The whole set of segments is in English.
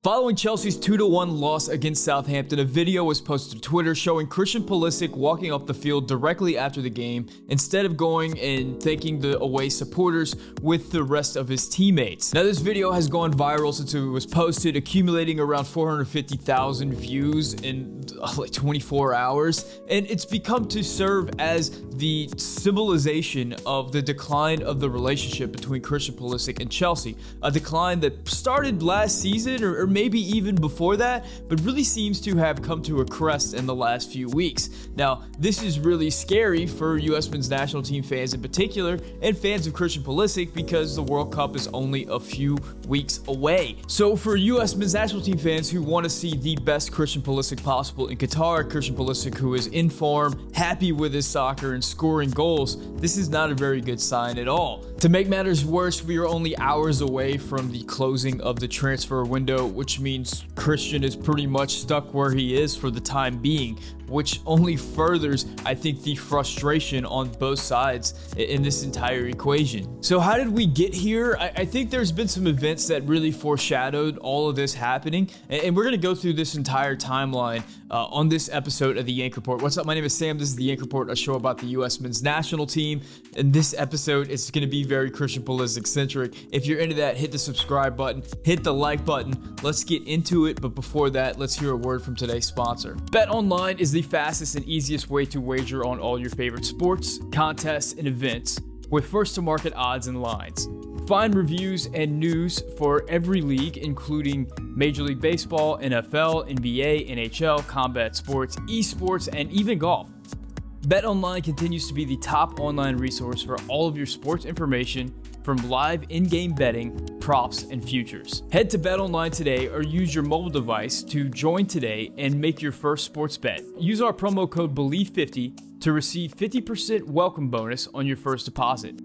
Following Chelsea's 2-1 loss against Southampton, a video was posted to Twitter showing Christian Pulisic walking off the field directly after the game instead of going and thanking the away supporters with the rest of his teammates. Now, this video has gone viral since it was posted, accumulating around 450,000 views in like 24 hours, and it's become to serve as the symbolization of the decline of the relationship between Christian Pulisic and Chelsea, a decline that started last season or maybe even before that, but really seems to have come to a crest in the last few weeks. Now, this is really scary for U.S. men's national team fans in particular, and fans of Christian Pulisic, because the World Cup is only a few weeks away. So for U.S. men's national team fans who want to see the best Christian Pulisic possible in Qatar, Christian Pulisic who is in form, happy with his soccer and scoring goals, this is not a very good sign at all. To make matters worse, we are only hours away from the closing of the transfer window, which means Christian is pretty much stuck where he is for the time being, which only furthers, I think, the frustration on both sides in this entire equation. So how did we get here? I think there's been some events that really foreshadowed all of this happening, and we're going to go through this entire timeline on this episode of the Yank Report. What's up? My name is Sam. This is the Yank Report, a show about the U.S. men's national team. And this episode is going to be very Christian Pulisic centric. If you're into that, hit the subscribe button, hit the like button. Let's get into it. But before that, let's hear a word from today's sponsor. BetOnline is the fastest and easiest way to wager on all your favorite sports, contests, and events with first-to-market odds and lines. Find reviews and news for every league, including Major League Baseball, NFL, NBA, NHL, combat sports, esports, and even golf. BetOnline continues to be the top online resource for all of your sports information, from live in-game betting, props, and futures. Head to BetOnline today or use your mobile device to join today and make your first sports bet. Use our promo code BELIEVE50 to receive 50% welcome bonus on your first deposit.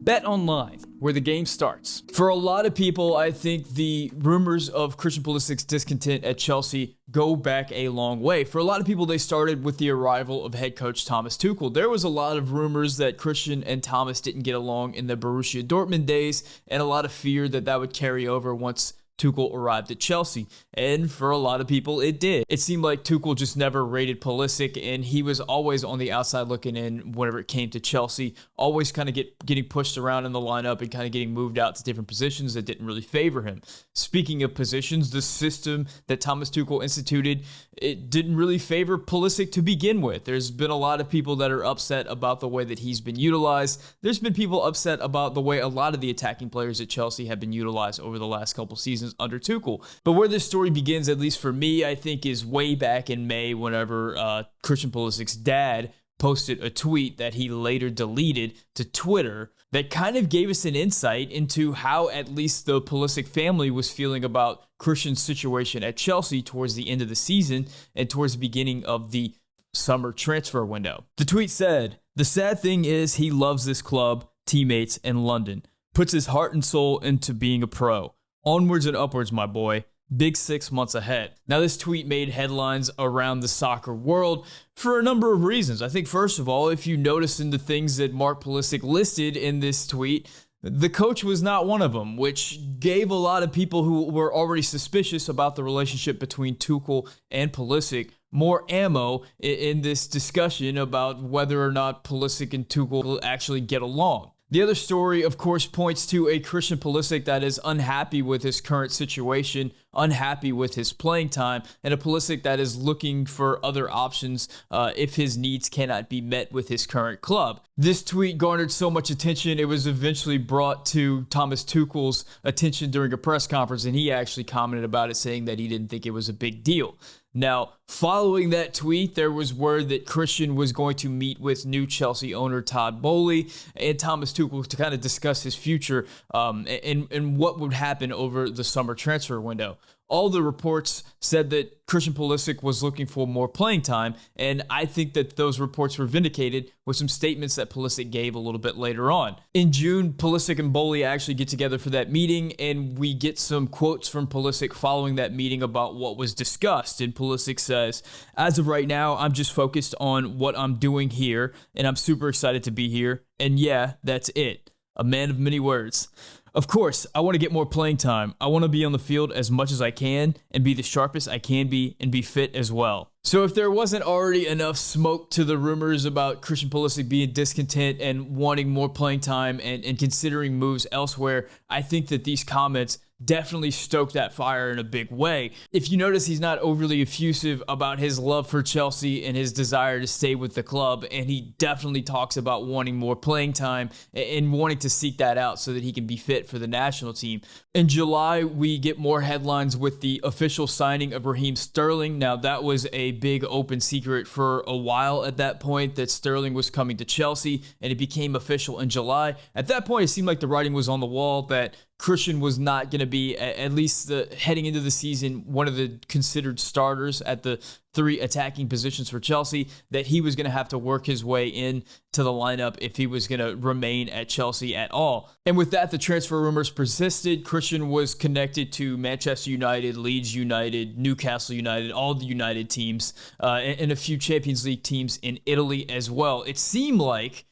BetOnline, where the game starts. For a lot of people, I think the rumors of Christian Pulisic's discontent at Chelsea go back a long way. For a lot of people, they started with the arrival of head coach Thomas Tuchel. There was a lot of rumors that Christian and Thomas didn't get along in the Borussia Dortmund days, and a lot of fear that that would carry over once Tuchel arrived at Chelsea, and for a lot of people, it did. It seemed like Tuchel just never rated Pulisic, and he was always on the outside looking in whenever it came to Chelsea, always kind of getting pushed around in the lineup and kind of getting moved out to different positions that didn't really favor him. Speaking of positions, the system that Thomas Tuchel instituted, it didn't really favor Pulisic to begin with. There's been a lot of people that are upset about the way that he's been utilized. There's been people upset about the way a lot of the attacking players at Chelsea have been utilized over the last couple seasons under Tuchel. But where this story begins, at least for me, I think is way back in May whenever Christian Pulisic's dad posted a tweet that he later deleted to Twitter that kind of gave us an insight into how at least the Pulisic family was feeling about Christian's situation at Chelsea towards the end of the season and towards the beginning of the summer transfer window. The tweet said, "The sad thing is he loves this club, teammates, and London. Puts his heart and soul into being a pro. Onwards and upwards, my boy. Big 6 months ahead." Now, this tweet made headlines around the soccer world for a number of reasons. I think, first of all, if you notice in the things that Mark Pulisic listed in this tweet, the coach was not one of them, which gave a lot of people who were already suspicious about the relationship between Tuchel and Pulisic more ammo in this discussion about whether or not Pulisic and Tuchel will actually get along. The other story, of course, points to a Christian Pulisic that is unhappy with his current situation, unhappy with his playing time, and a Pulisic that is looking for other options if his needs cannot be met with his current club. This tweet garnered so much attention, it was eventually brought to Thomas Tuchel's attention during a press conference, and he actually commented about it, saying that he didn't think it was a big deal. Now, following that tweet, there was word that Christian was going to meet with new Chelsea owner Todd Boehly and Thomas Tuchel to kind of discuss his future and what would happen over the summer transfer window. All the reports said that Christian Pulisic was looking for more playing time, and I think that those reports were vindicated with some statements that Pulisic gave a little bit later on. In June, Pulisic and Boehly actually get together for that meeting, and we get some quotes from Pulisic following that meeting about what was discussed. And Pulisic says, "As of right now, I'm just focused on what I'm doing here, and I'm super excited to be here, and yeah, that's it." A man of many words. Of course, I want to get more playing time. I want to be on the field as much as I can and be the sharpest I can be and be fit as well. So if there wasn't already enough smoke to the rumors about Christian Pulisic being discontent and wanting more playing time and considering moves elsewhere, I think that these comments definitely stoked that fire in a big way. If you notice, he's not overly effusive about his love for Chelsea and his desire to stay with the club, and he definitely talks about wanting more playing time and wanting to seek that out so that he can be fit for the national team. In July, we get more headlines with the official signing of Raheem Sterling. Now, that was a big open secret for a while at that point, that Sterling was coming to Chelsea, and it became official in July. At that point, it seemed like the writing was on the wall that Christian was not going to be, at least heading into the season, one of the considered starters at the three attacking positions for Chelsea, that he was going to have to work his way in to the lineup if he was going to remain at Chelsea at all. And with that, the transfer rumors persisted. Christian was connected to Manchester United, Leeds United, Newcastle United, all the United teams, and a few Champions League teams in Italy as well. It seemed like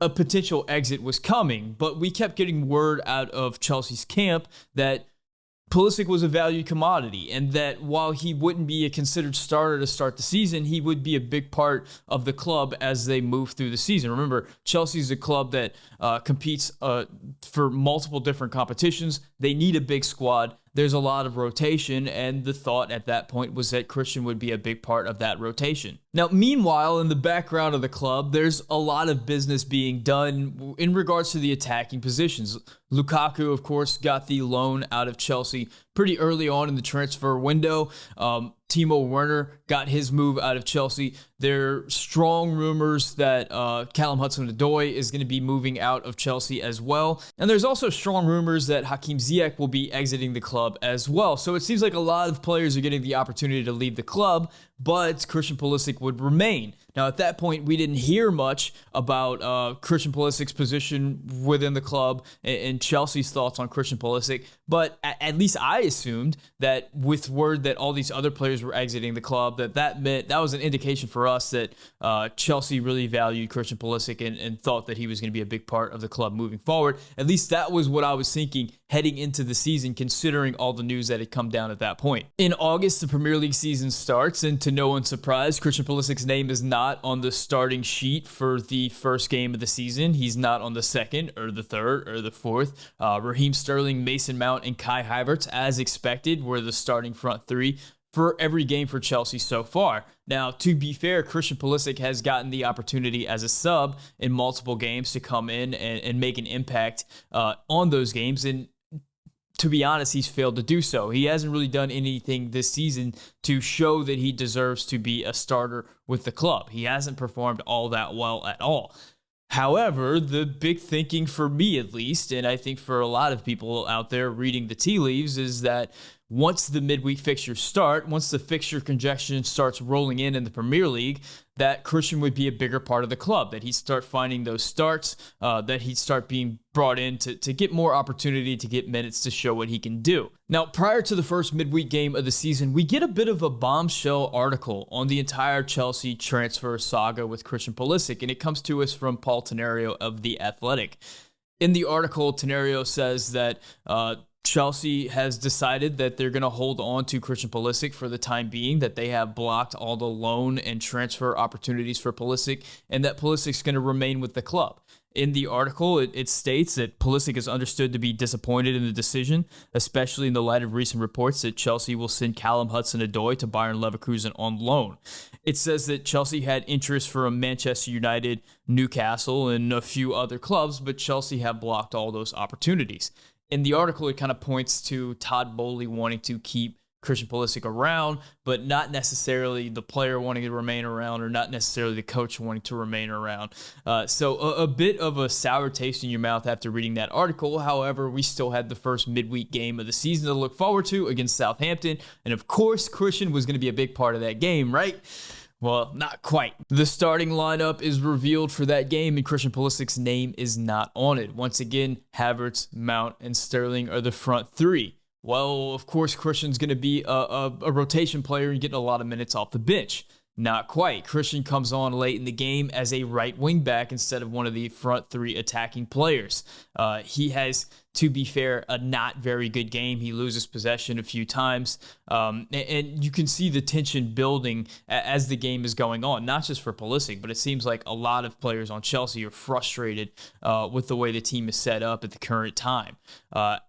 a potential exit was coming, but we kept getting word out of Chelsea's camp that Pulisic was a valued commodity, and that while he wouldn't be a considered starter to start the season, he would be a big part of the club as they move through the season. Remember, Chelsea's a club that competes for multiple different competitions. They need a big squad. There's a lot of rotation, and the thought at that point was that Christian would be a big part of that rotation. Now, meanwhile, in the background of the club, there's a lot of business being done in regards to the attacking positions. Lukaku, of course, got the loan out of Chelsea pretty early on in the transfer window. Timo Werner got his move out of Chelsea. There are strong rumors that Callum Hudson-Odoi is going to be moving out of Chelsea as well. And there's also strong rumors that Hakim Ziyech will be exiting the club as well. So it seems like a lot of players are getting the opportunity to leave the club, but Christian Pulisic would remain. Now, at that point, we didn't hear much about Christian Pulisic's position within the club and Chelsea's thoughts on Christian Pulisic, but at least I assumed that with word that all these other players were exiting the club, that meant that was an indication for us that Chelsea really valued Christian Pulisic and thought that he was going to be a big part of the club moving forward. At least that was what I was thinking heading into the season, considering all the news that had come down at that point. In August, the Premier League season starts, and to no one's surprise, Christian Pulisic's name is not on the starting sheet for the first game of the season. He's not on the second or the third or the fourth. Raheem Sterling, Mason Mount, and Kai Havertz, as expected, were the starting front three for every game for Chelsea so far. Now, to be fair, Christian Pulisic has gotten the opportunity as a sub in multiple games to come in and make an impact on those games, and to be honest, he's failed to do so. He hasn't really done anything this season to show that he deserves to be a starter with the club. He hasn't performed all that well at all. However, the big thinking for me, at least, and I think for a lot of people out there reading the tea leaves, is that once the midweek fixtures start, once the fixture congestion starts rolling in the Premier League, that Christian would be a bigger part of the club, that he'd start finding those starts, that he'd start being brought in to get more opportunity, to get minutes to show what he can do. Now, prior to the first midweek game of the season, we get a bit of a bombshell article on the entire Chelsea transfer saga with Christian Pulisic, and it comes to us from Paul Tenario of The Athletic. In the article, Tenario says that Chelsea has decided that they're going to hold on to Christian Pulisic for the time being, that they have blocked all the loan and transfer opportunities for Pulisic, and that Pulisic's going to remain with the club. In the article, it states that Pulisic is understood to be disappointed in the decision, especially in the light of recent reports that Chelsea will send Callum Hudson-Odoi to Bayern Leverkusen on loan. It says that Chelsea had interest from Manchester United, Newcastle, and a few other clubs, but Chelsea have blocked all those opportunities. In the article, it kind of points to Todd Boehly wanting to keep Christian Pulisic around, but not necessarily the player wanting to remain around, or not necessarily the coach wanting to remain around. So a bit of a sour taste in your mouth after reading that article. However, we still had the first midweek game of the season to look forward to against Southampton. And of course, Christian was going to be a big part of that game, right? Well, not quite. The starting lineup is revealed for that game, and Christian Pulisic's name is not on it. Once again, Havertz, Mount, and Sterling are the front three. Well, of course, Christian's going to be a rotation player and getting a lot of minutes off the bench. Not quite. Christian comes on late in the game as a right wing back instead of one of the front three attacking players. He has to be fair, a not very good game. He loses possession a few times, and you can see the tension building as the game is going on, not just for Pulisic, but it seems like a lot of players on Chelsea are frustrated with the way the team is set up at the current time.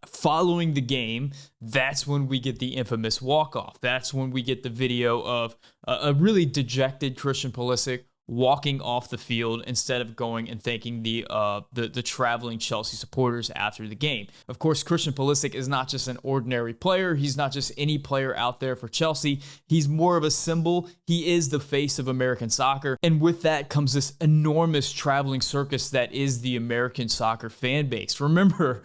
Following the game, that's when we get the infamous walk-off. That's when we get the video of a really dejected Christian Pulisic walking off the field instead of going and thanking the traveling Chelsea supporters after the game. Of course, Christian Pulisic is not just an ordinary player. He's not just any player out there for Chelsea. He's more of a symbol. He is the face of American soccer. And with that comes this enormous traveling circus that is the American soccer fan base. Remember,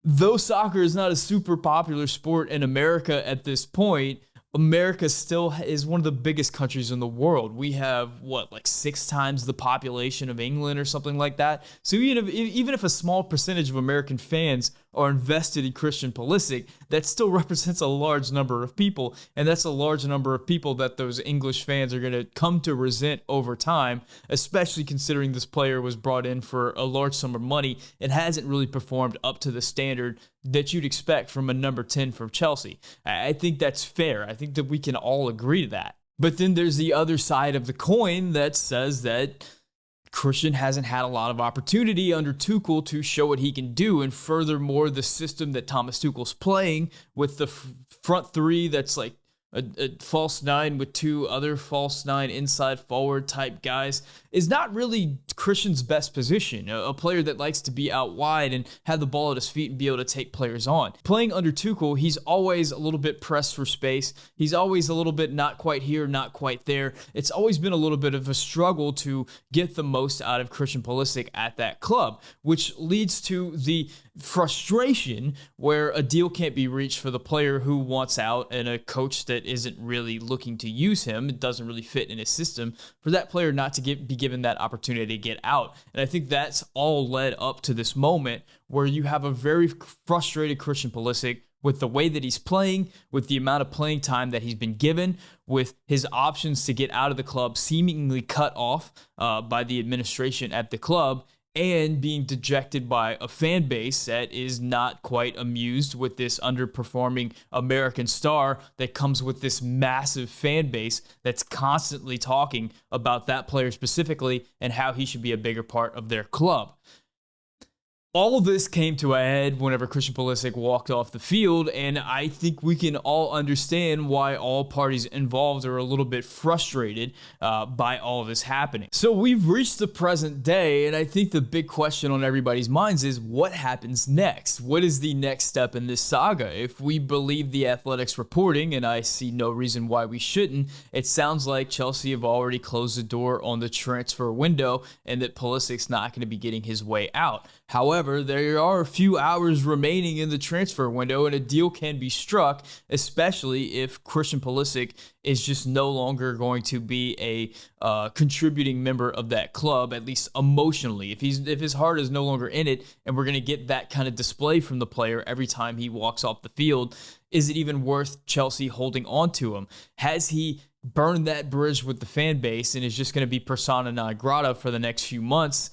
though soccer is not a super popular sport in America at this point, America still is one of the biggest countries in the world. We have, like 6 times the population of England or something like that. So even if a small percentage of American fans are invested in Christian Pulisic, that still represents a large number of people. And that's a large number of people that those English fans are going to come to resent over time, especially considering this player was brought in for a large sum of money and hasn't really performed up to the standard that you'd expect from a number 10 from Chelsea. I think that's fair. I think that we can all agree to that. But then there's the other side of the coin that says that Christian hasn't had a lot of opportunity under Tuchel to show what he can do. And furthermore, the system that Thomas Tuchel's playing with the front three that's like a false 9 with 2 other false 9 inside forward type guys is not really Christian's best position. A player that likes to be out wide and have the ball at his feet and be able to take players on. Playing under Tuchel, he's always a little bit pressed for space. He's always a little bit not quite here, not quite there. It's always been a little bit of a struggle to get the most out of Christian Pulisic at that club, which leads to the frustration where a deal can't be reached for the player who wants out and a coach that isn't really looking to use him. It doesn't really fit in his system for that player not to be given that opportunity to get out. And I think that's all led up to this moment where you have a very frustrated Christian Pulisic with the way that he's playing, with the amount of playing time that he's been given, with his options to get out of the club seemingly cut off by the administration at the club, and being dejected by a fan base that is not quite amused with this underperforming American star that comes with this massive fan base that's constantly talking about that player specifically and how he should be a bigger part of their club. All of this came to a head whenever Christian Pulisic walked off the field, and I think we can all understand why all parties involved are a little bit frustrated by all of this happening. So we've reached the present day, and I think the big question on everybody's minds is what happens next? What is the next step in this saga? If we believe the Athletic's reporting, and I see no reason why we shouldn't, it sounds like Chelsea have already closed the door on the transfer window and that Pulisic's not going to be getting his way out. However, there are a few hours remaining in the transfer window, and a deal can be struck, especially if Christian Pulisic is just no longer going to be a contributing member of that club, at least emotionally. If his heart is no longer in it, and we're going to get that kind of display from the player every time he walks off the field, is it even worth Chelsea holding on to him? Has he burned that bridge with the fan base and is just going to be persona non grata for the next few months?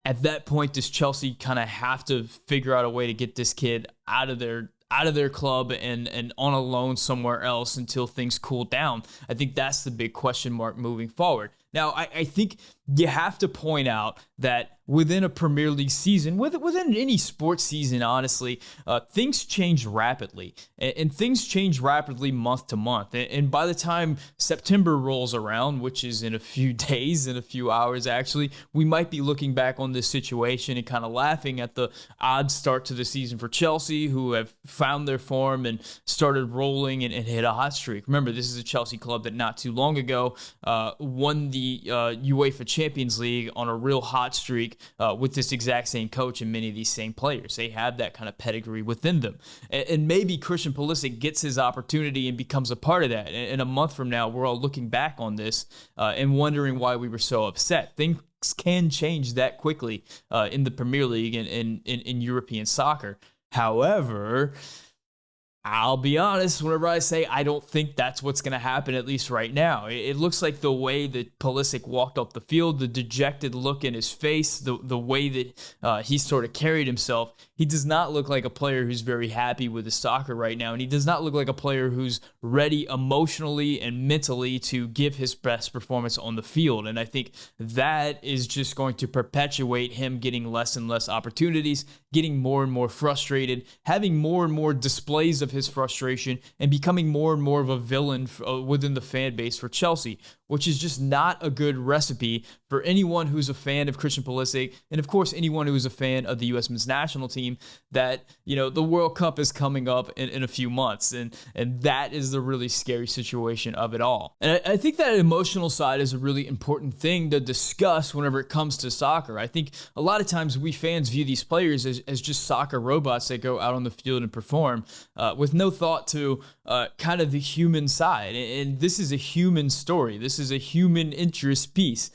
At that point, does Chelsea kind of have to figure out a way to get this kid out of their club and on a loan somewhere else until things cool down? I think that's the big question mark moving forward. Now, I think you have to point out that within a Premier League season, within any sports season, honestly, things change rapidly. And things change rapidly month to month. And by the time September rolls around, which is in a few days, in a few hours actually, we might be looking back on this situation and kind of laughing at the odd start to the season for Chelsea, who have found their form and started rolling and hit a hot streak. Remember, this is a Chelsea club that not too long ago won the UEFA Champions League on a real hot streak with this exact same coach and many of these same players. They have that kind of pedigree within them. And maybe Christian Pulisic gets his opportunity and becomes a part of that. And a month from now, we're all looking back on this and wondering why we were so upset. Things can change that quickly in the Premier League and in European soccer. However, I'll be honest, whenever I say I don't think that's what's going to happen, at least right now. It looks like the way that Pulisic walked off the field, the dejected look in his face, the way that he sort of carried himself, he does not look like a player who's very happy with his soccer right now, and he does not look like a player who's ready emotionally and mentally to give his best performance on the field. And I think that is just going to perpetuate him getting less and less opportunities, getting more and more frustrated, having more and more displays of his frustration, and becoming more and more of a villain within the fan base for Chelsea, which is just not a good recipe for anyone who's a fan of Christian Pulisic, and of course anyone who is a fan of the U.S. men's national team, that, you know, the World Cup is coming up in a few months, and that is the really scary situation of it all. And I think that emotional side is a really important thing to discuss whenever it comes to soccer. I think a lot of times we fans view these players as just soccer robots that go out on the field and perform with no thought to kind of the human side. And this is a human story. This is a human interest piece.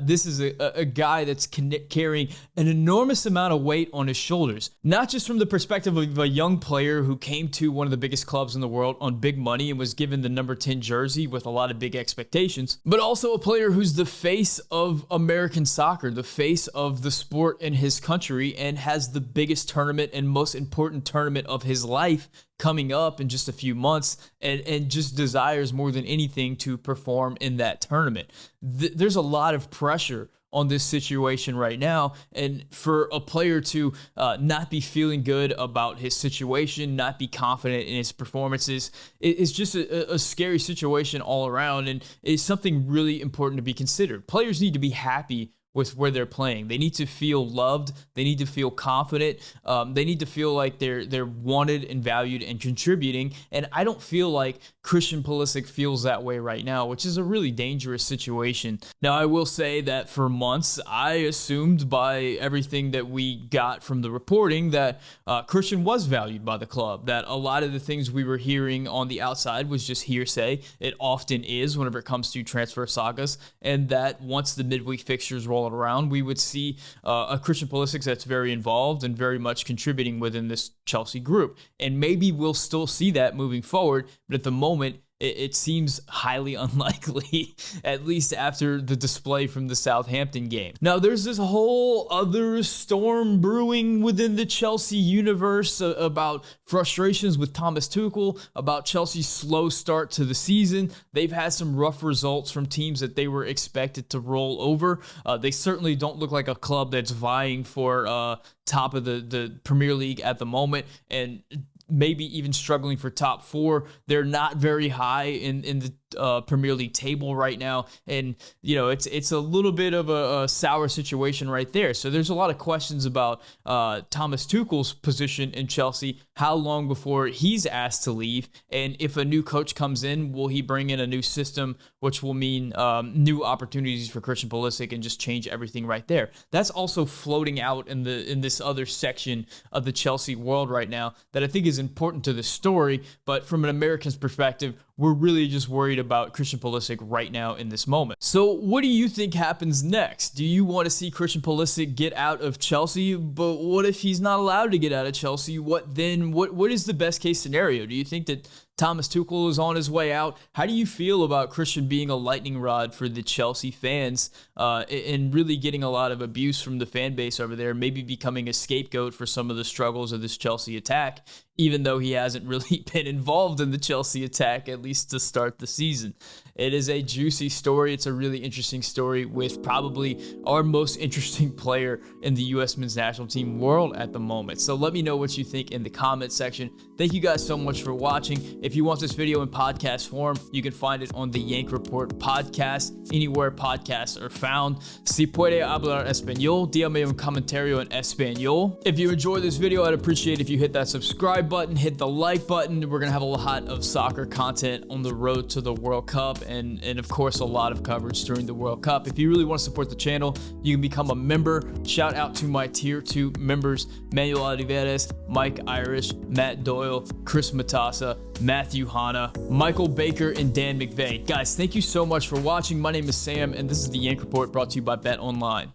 This is a guy that's carrying an enormous amount of weight on his shoulders, not just from the perspective of a young player who came to one of the biggest clubs in the world on big money and was given the number 10 jersey with a lot of big expectations, but also a player who's the face of American soccer, the face of the sport in his country, and has the biggest tournament and most important tournament of his life coming up in just a few months, and just desires more than anything to perform in that tournament. There's a lot of pressure on this situation right now, and for a player to not be feeling good about his situation, not be confident in his performances, it's just a scary situation all around, and it's something really important to be considered. Players need to be happy with where they're playing. They need to feel loved. They need to feel confident. They need to feel like they're wanted and valued and contributing. And I don't feel like Christian Pulisic feels that way right now, which is a really dangerous situation. Now, I will say that for months, I assumed by everything that we got from the reporting that Christian was valued by the club, that a lot of the things we were hearing on the outside was just hearsay. It often is whenever it comes to transfer sagas, and that once the midweek fixtures roll around, we would see a Christian Pulisic that's very involved and very much contributing within this Chelsea group. And maybe we'll still see that moving forward, but at the moment, it seems highly unlikely, at least after the display from the Southampton game. Now, there's this whole other storm brewing within the Chelsea universe about frustrations with Thomas Tuchel, about Chelsea's slow start to the season. They've had some rough results from teams that they were expected to roll over. They certainly don't look like a club that's vying for top of the Premier League at the moment, and maybe even struggling for top four. They're not very high in the Premier League table right now, and you know it's a little bit of a sour situation right there. So there's a lot of questions about Thomas Tuchel's position in Chelsea, how long before he's asked to leave, and if a new coach comes in, will he bring in a new system, which will mean new opportunities for Christian Pulisic and just change everything right there. That's also floating out in this other section of the Chelsea world right now that I think is important to the story, but from an American's perspective, we're really just worried about Christian Pulisic right now in this moment. So what do you think happens next? Do you want to see Christian Pulisic get out of Chelsea? But what if he's not allowed to get out of Chelsea? What then? What is the best case scenario? Do you think that Thomas Tuchel is on his way out? How do you feel about Christian being a lightning rod for the Chelsea fans and really getting a lot of abuse from the fan base over there, maybe becoming a scapegoat for some of the struggles of this Chelsea attack, even though he hasn't really been involved in the Chelsea attack, at least to start the season? It is a juicy story. It's a really interesting story with probably our most interesting player in the U.S. men's national team world at the moment. So let me know what you think in the comment section. Thank you guys so much for watching. If you want this video in podcast form, you can find it on the Yank Report podcast, anywhere podcasts are found. Si puede hablar español, dígame un comentario en español. If you enjoyed this video, I'd appreciate if you hit that subscribe button, hit the like button. We're going to have a lot of soccer content on the road to the World Cup, and of course a lot of coverage during the World Cup. If you really want to support the channel, you can become a member. Shout out to my tier 2 members: Manuel Oliveres, Mike Irish, Matt Doyle, Chris Matassa, Matthew Hanna, Michael Baker, and Dan McVeigh. Guys, thank you so much for watching. My name is Sam, and this is the Yank Report, brought to you by Bet Online.